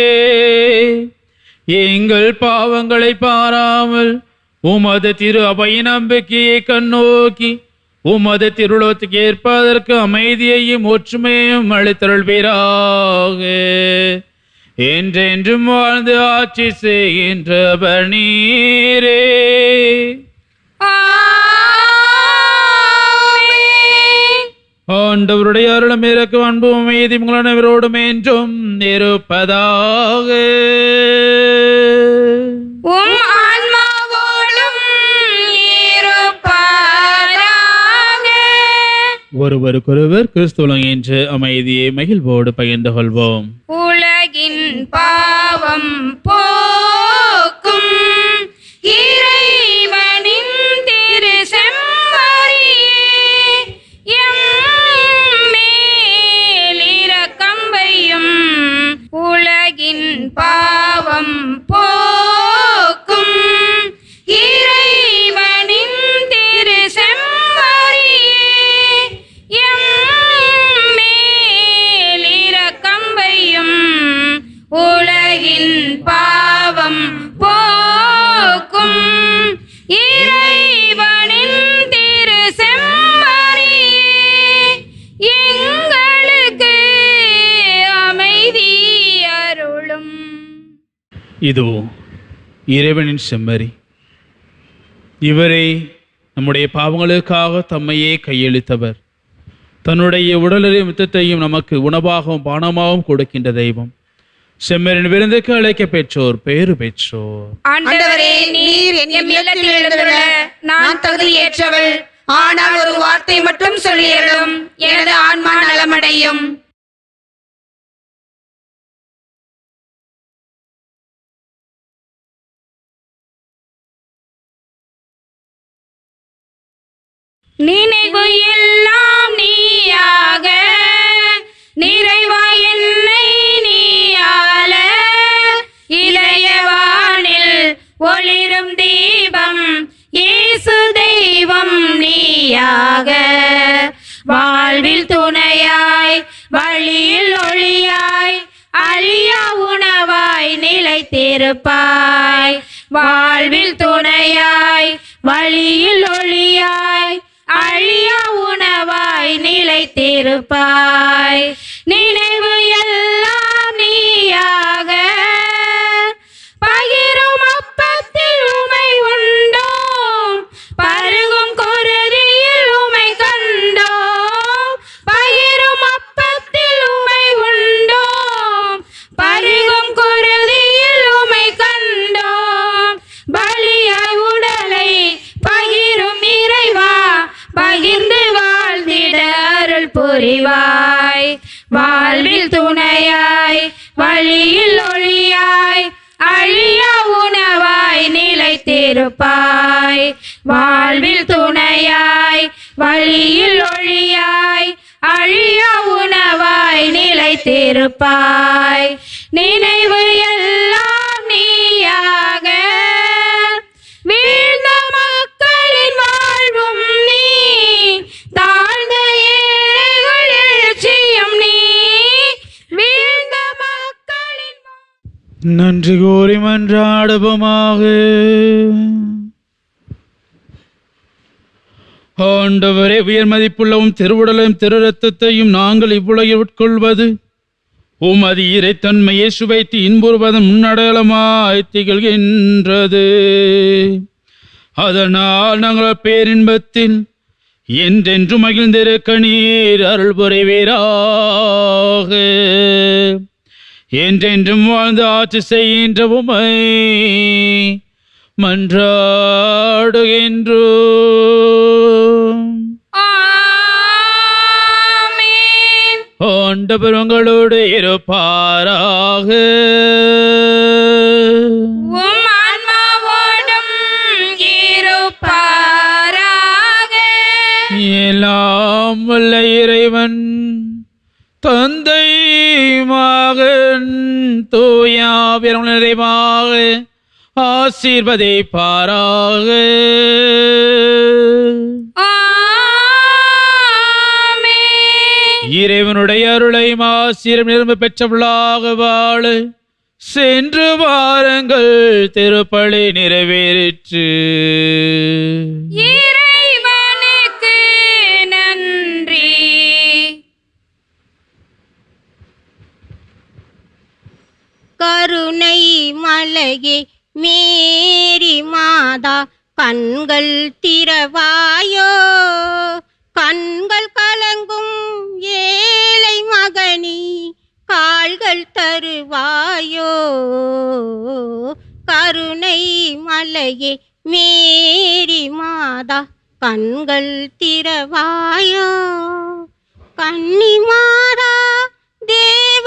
எங்கள் பாவங்களை பாராமல் உமது திரு அபய நம்பிக்கையை கண்ணோக்கி உமது திருவுளத்துக்கு ஏற்பதற்கு அமைதியையும் ஒற்றுமையும் அளித்தருள்வீராக. என்றென்றும் வாழ்ந்து ஆட்சி செய்கின்றவர் நீரே. ஆண்டவருடைய அருளும் இறக்கும் அன்பும் அமைதியும் உங்கள் அனைவரோடும் என்றும் இருப்பதாக. உம் ஆன்மாவோடும் இருப்பதாக. ஒருவருக்கொருவர் கிறிஸ்துவ என்ற அமைதியை மகிழ்வோடு பகிர்ந்து கொள்வோம். உலகின் பாவம் போக்கும் இறைவனின் திரு செம்மறியே, எம்மேல் இரக்கம் வையும். உலகின் பாவம் போக்கும் இறைவனின் திரு செம்மறியே, எம்மேல் இரக்கம் வையும். உலகின் இதோ இறைவனின் செம்மறி. இவரே நம்முடைய பாவங்களுக்காக தம்மையே கையளித்தவர். தன்னுடைய உடலையும் யுத்தத்தையும் நமக்கு உணவாகவும் பானமாகவும் கொடுக்கின்ற தெய்வம். செம்மறின் விருந்துக்கு அழைக்க பெற்றோர் பேறு பெற்றோர். ஆண்டவரே, நீர் என் இல்லத்தில் எழுந்துள்ள நான் தகுதியேற்றவள். ஆனால் ஒரு வார்த்தை மட்டும் சொல்லியலும் எனது ஆன்மா நலமடையும். நினைவு எல்லாம் நீயாக, நிறைவா என்னை நீயால, இளையவானில் ஒளிரும் தீபம் இயேசு தெய்வம் நீயாக. வாழ்வில் துணையாய், வழியில் ஒளியாய், அழியா உணவாய் நிலைத்திருப்பாய். வாழ்வில் துணையாய், வழியில் ஒளியாய், அழியா உணவாய் நிலைத்திருப்பாய். நினைவு எல்லாம் நீயாக, பகிரும் அப்பத்தில் உமை உண்டோம், பருகும் குருதியில் உமை கண்டோம். பகிரும் அப்பத்தில் உமை உண்டோம், பருகும் குருதியில் உமை கண்டோம். பலியாய் உடலை பகிரும் இறைவா, பகிர்ந்து வாழ்ந்திட அருள் புரிவாய். வாழ்வில் துணையாய், வழியில் ஒளியாய், அழியா உணவாய் நிலைத்திருப்பாய். வாழ்வில் துணையாய், வழியில் ஒளியாய், அழியா உணவாய் நிலைத்திருப்பாய். நினைவு எல்லாம் நீயாக, வீழ்ந்த மக்களின் வாழ்வும் நீ, தாழ்ந்த ஏழைகள் எழுச்சியும் நீ, வீழ்ந்த மக்களின் நன்றி கூறி மன்றாடுவோமாக. ஆண்டவரே, உயர் மதிப்புள்ளவும் திருவுடலையும் திரு ரத்தத்தையும் நாங்கள் இவ்வுலகில் உட்கொள்வது உமது இறைத்தன்மையை சுவைத்து இன்புறுவதன் முன்னடையாளமாய் திகழ்கின்றது. அதனால் நாங்கள் பேரின்பத்தில் என்றென்று மகிழ்ந்திருக்க நீர் அருள் புரிவீராக. என்றென்றும் வாழ்ந்து ஆட்சி செய்கின்ற உமை மன்றாடுகின்றோம். ஆமென். ஆண்டவர் உங்களோடு இருப்பாராக. உம் ஆன்மாவோடும் இருப்பாராக. எல்லாம் வல்ல இறைவன் தந்தை மகன் தூயாவின் நிறைவாக ஆசீர்வதிப்பாராக. ஆமென். இறைவனுடைய அருளையும் ஆசீர்வாதம் நிரம்ப பெற்றவளாக வாழ சென்று வாருங்கள். திருப்பலி நிறைவேறிற்று. இறைவனுக்கு நன்றி. கருணை மலையே மேரி மாதா, கண்கள் திறவாயோ, கண்கள் கலங்கும் ஏழை மகனி, கால்கள் தருவாயோ. கருணை மலையே மேரி மாதா, கண்கள் திறவாயோ. கன்னிமாரா தேவ